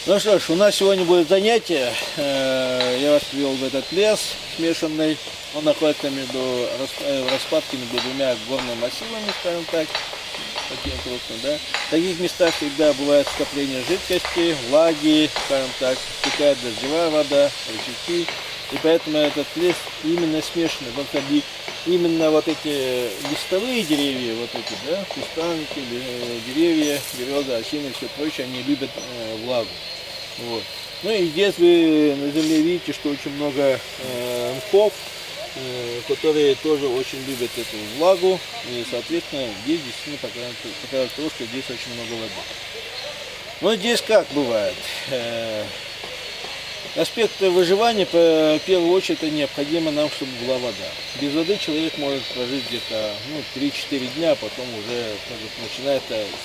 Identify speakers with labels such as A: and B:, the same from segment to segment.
A: Ну что ж, у нас сегодня будет занятие. Я вас привел в этот лес смешанный. Он находится между распадками между двумя горными массивами, скажем так, таким крупным, да. В таких местах всегда бывает скопление жидкости, влаги, скажем так, стекает дождевая вода, ручейки. И поэтому этот лес именно смешанный. Вот именно вот эти листовые деревья, вот эти, да, кустарники, деревья, береза, осины, все прочее, они любят влагу. Вот. Ну и здесь вы на земле видите, что очень много мхов, которые тоже очень любят эту влагу. И, соответственно, здесь действительно показывает то, что здесь очень много воды. Но здесь как бывает? Аспект выживания, в первую очередь, это необходимо нам, чтобы была вода. Без воды человек может прожить где-то 3-4 дня, потом уже начинает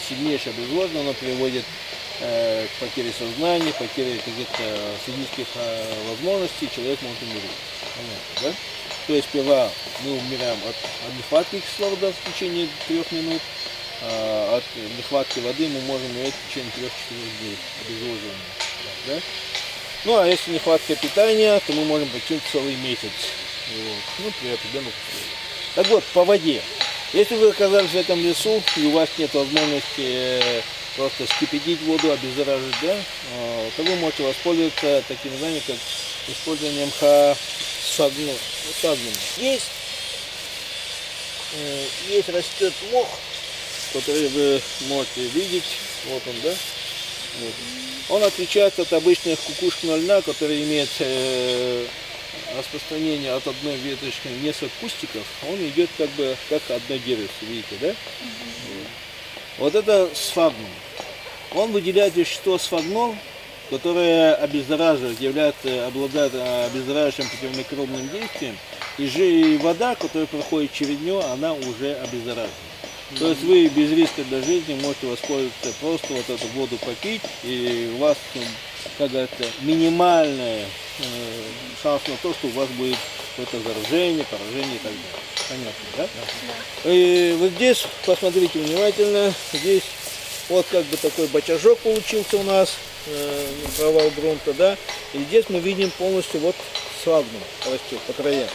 A: сильнейшее обезвоживание, оно приводит к потере сознания, потере каких-то физических возможностей, человек может умереть. Понятно, да? То есть сперва мы умираем от нехватки кислорода в течение 3 минут, а от нехватки воды мы можем умереть в течение 3-4 дней обезвоживания. Да? Ну, а если нехватка питания, то мы можем починить целый месяц. Вот. Ну, при определенных условиях. Так вот, по воде. Если вы оказались в этом лесу, и у вас нет возможности просто вскипятить воду, обеззаражить, да, то вы можете воспользоваться таким знанием, как использование мха сфагнума. Есть растет мох, который вы можете видеть. Вот он, да. Вот. Он отличается от обычных кукушечного льна, который имеет распространение от одной веточки несколько кустиков. Он идет как бы как одно дерево, видите, да? Вот это сфагнум. Он выделяет вещество сфагнол, которое обеззараживает, обладает обеззараживающим противомикробным действием. И вода, которая проходит через него, она уже обеззаражена. То есть вы без риска для жизни можете воспользоваться, просто вот эту воду попить, и у вас, как говорится, минимальный шанс на то, что у вас будет какое-то заражение, поражение и так далее. Понятно, да? Да. И вот здесь, посмотрите внимательно, здесь вот как бы такой бочажок получился у нас, провал грунта, да, и здесь мы видим полностью вот сфагнум растет по краям.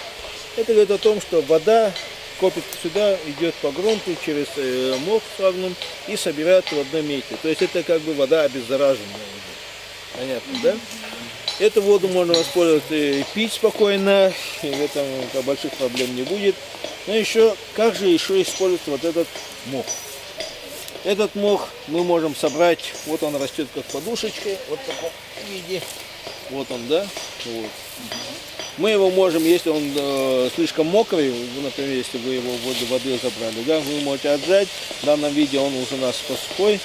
A: Это говорит о том, что вода копится сюда, идет по грунту через мох сфагнум и собирается в одном месте. То есть это как бы вода обеззараженная. Понятно, да? Эту воду можно воспользоваться и пить спокойно, и в этом больших проблем не будет. Но еще, как же еще использовать вот этот мох? Этот мох мы можем собрать, вот он растет как подушечка, вот в таком виде. Вот он, да? Вот. Мы его можем, если он слишком мокрый, например, если вы его в воды забрали, да, вы можете отжать. В данном виде он уже у нас сухой.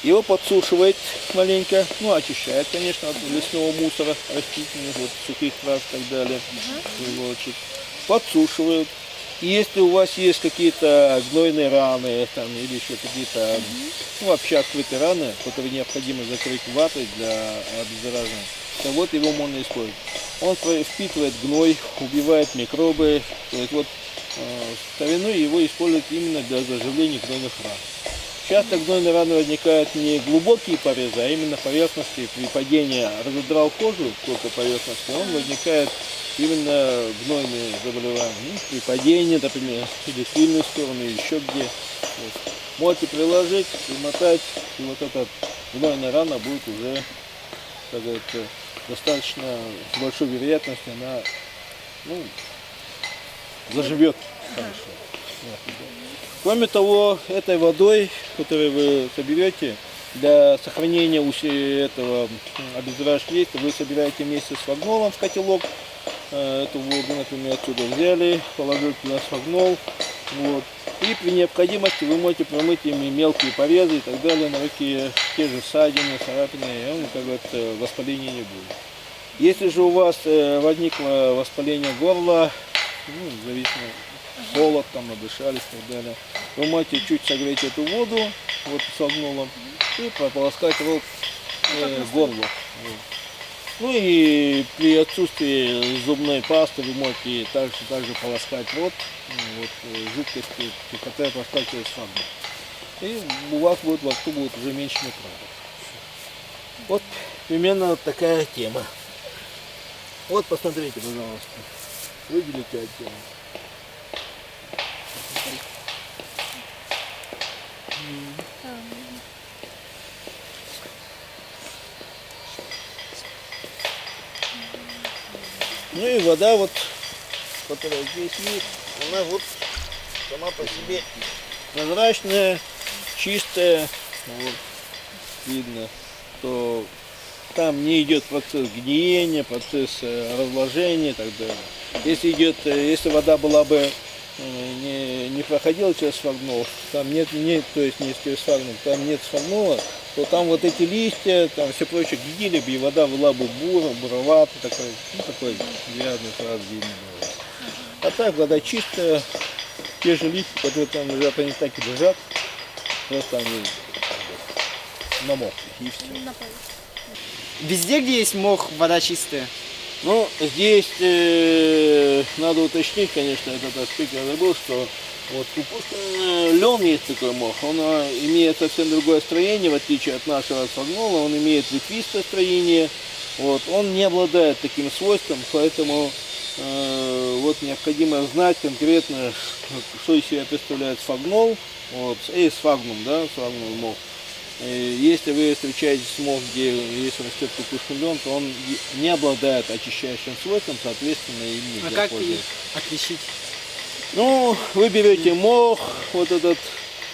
A: Его подсушивает маленько, ну, очищает, конечно, от лесного мусора растительных, вот, сухих трав и так далее. Подсушивают. И если у вас есть какие-то гнойные раны там, или еще какие-то вообще открытые раны, которые необходимо закрыть ватой для обеззараживания, то вот его можно использовать. Он впитывает гной, убивает микробы. То есть вот в старину его используют именно для заживления гнойных ран. Часто гнойные раны возникают не глубокие порезы, а именно поверхности. При падении разодрал кожу, только поверхности, он возникает именно гнойные заболевания. Ну, при падении, например, или в сильную сторону, или еще где. Вот. Можете приложить, примотать, и вот эта гнойная рана будет уже, как говорится, достаточно с большой вероятностью она заживет хорошо. Кроме того, этой водой, которую вы соберете, для сохранения этого обеззараживающего действия, вы собираете вместе с сфагнолом в котелок. Эту воду, например, отсюда взяли, положили туда сфагнол. Вот. И при необходимости вы можете промыть ими мелкие порезы и так далее, на руке, те же ссадины, царапины, и он, как говорится, воспаления не будет. Если же у вас возникло воспаление горла, зависимо, холод, там, надышались и так далее, вы можете чуть согреть эту воду, вот с сфагнолом, и прополоскать рот горло. Вот. Ну и при отсутствии зубной пасты вы можете также полоскать рот жидкостью, которая проскакивает с вами. И у вас будет во рту будет уже меньше микробов. Вот примерно вот такая тема. Вот посмотрите, пожалуйста. Выделите оттенок. Ну и вода вот, которая здесь есть, она вот сама по себе прозрачная, чистая. Вот, видно, что там не идет процесс гниения, процесс разложения и так далее. Если вода была бы не проходила через сфагнол, там нет, то есть не через сфагнол, там нет сфагнола, то там вот эти листья, там все прочее гнили бы, и вода была бы буроватая, такой грязный сразу видно было. А так вода чистая, те же листья, которые там лежат, они так и лежат, просто они намокли, и все.
B: Везде, где есть мох, вода чистая?
A: Ну, здесь надо уточнить, конечно, этот аспект я забыл, что вот кукушкин лен есть такой мох, он имеет совсем другое строение, в отличие от нашего сфагнола, он имеет ветвистое строение, вот, он не обладает таким свойством, поэтому вот необходимо знать конкретно, что из себя представляет сфагнол, вот, и сфагнум, да, сфагнум мох. Если вы встречаетесь с мох, где если растет кукушкин лен, то он не обладает очищающим свойством, соответственно, им нельзя
B: А как их
A: пользоваться.
B: отличить?
A: Ну, вы берете мох, вот этот,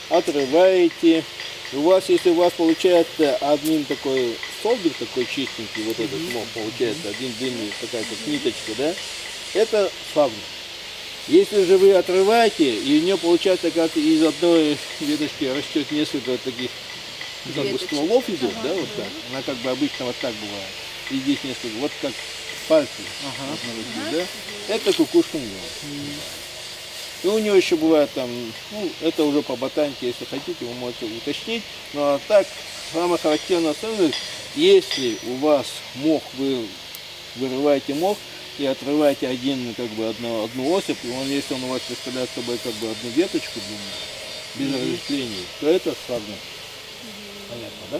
A: отрываете. Если у вас получается один такой столбик, такой чистенький, вот этот мох получается, один длинный, такая как ниточка, да, это сфагнум. Если же вы отрываете, и у нее получается, как из одной веточки растет несколько таких как бы стволов идет, да, вот так. Она как бы обычно вот так бывает. И здесь несколько, вот как пальцы вот на руке, да. Это кукушкин лен. И у него еще бывает там, ну, это уже по ботанике, если хотите, вы можете уточнить. Но так, самое характерное особенность, если у вас мох, вы вырываете мох и отрываете одну осыпь, и если он у вас представляет собой как бы одну веточку длинную, без разветвлений, то это сфагнум. Понятно, да?